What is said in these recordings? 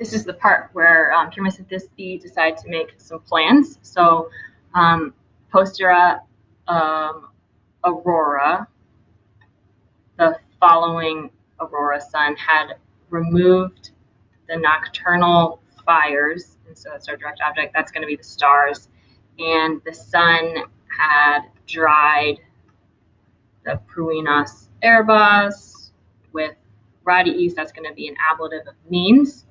this is the part where Pyramus and Thisbe decide to make some plans. So Postera Aurora, the following Aurora sun, had removed the nocturnal fires, and so that's our direct object. That's going to be the stars, and the sun had dried the Pruinos Erebos with Radiis. That's going to be an ablative of means.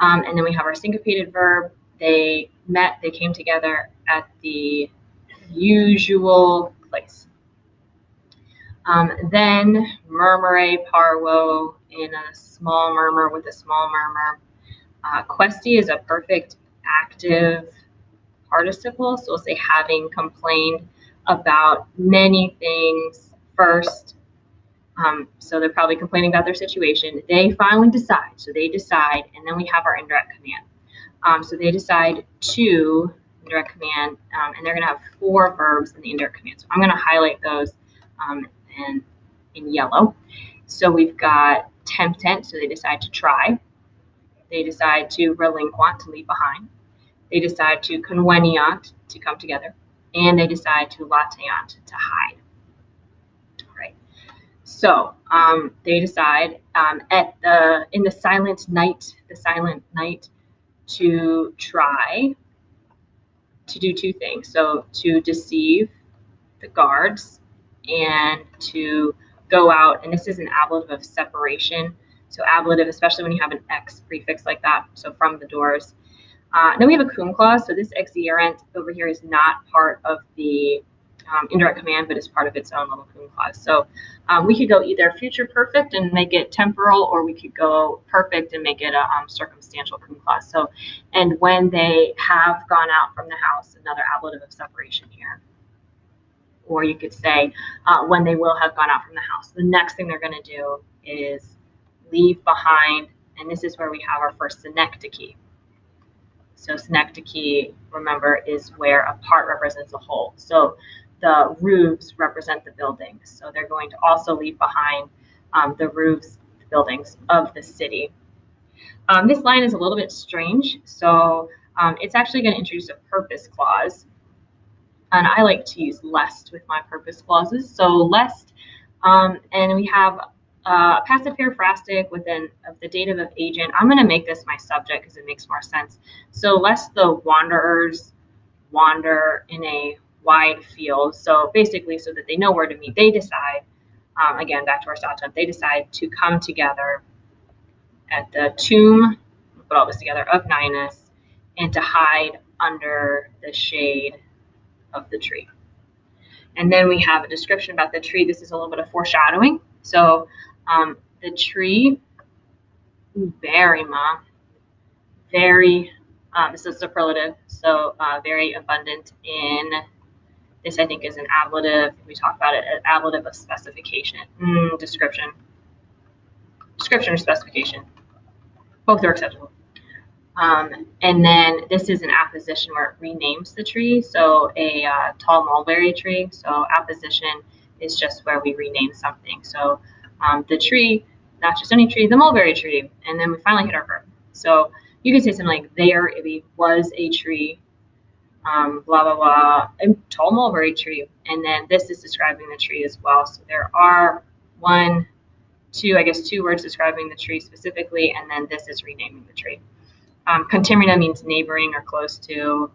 And then we have our syncopated verb. They met, they came together at the usual place. Then murmure parvo, in a small murmur with a small murmur. Questi is a perfect active participle, so we'll say having complained about many things first. So they're probably complaining about their situation. They finally decide, so they decide, and then we have our indirect command. So they decide to, indirect command, and they're going to have 4 verbs in the indirect command. So I'm going to highlight those in yellow. So we've got temptent, so they decide to try. They decide to relinquant, to leave behind. They decide to conveniat, to come together. And they decide to lateant, to hide. Right. So they decide in the silent night, to try to do 2 things. So to deceive the guards and to go out, and this is an ablative of separation. So ablative, especially when you have an X prefix like that, so from the doors. Then we have a cum clause. So this exierent over here is not part of the indirect command, but is part of its own little cum clause. So we could go either future perfect and make it temporal, or we could go perfect and make it a circumstantial cum clause. So, and when they have gone out from the house, another ablative of separation here. Or you could say when they will have gone out from the house. The next thing they're going to do is leave behind, and this is where we have our first synecdoche. So synecdoche, remember, is where a part represents a whole. So the roofs represent the buildings. So they're going to also leave behind the roofs, the buildings of the city. This line is a little bit strange. So it's actually going to introduce a purpose clause. And I like to use lest with my purpose clauses. So lest, and we have passive periphrastic with the dative of agent. I'm going to make this my subject because it makes more sense. So lest the wanderers wander in a wide field. So basically, so that they know where to meet, they decide, again, back to our subject, they decide to come together at the tomb, put all this together, of Ninus, and to hide under the shade of the tree. And then we have a description about the tree. This is a little bit of foreshadowing. So the tree, berima, very, this is superlative, so very abundant in, this I think is an ablative. We talk about it as ablative of specification. Description or specification. Both are acceptable. And then this is an apposition where it renames the tree. So a tall mulberry tree. So apposition is just where we rename something. So the tree, not just any tree, the mulberry tree. And then we finally hit our verb. So you could say something like, there was a tree, blah, blah, blah, a tall mulberry tree. And then this is describing the tree as well. So there are 2 words describing the tree specifically, and then this is renaming the tree. Contemporary means neighboring or close to,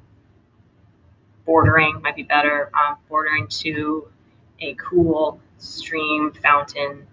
bordering might be better, bordering to a cool stream, fountain,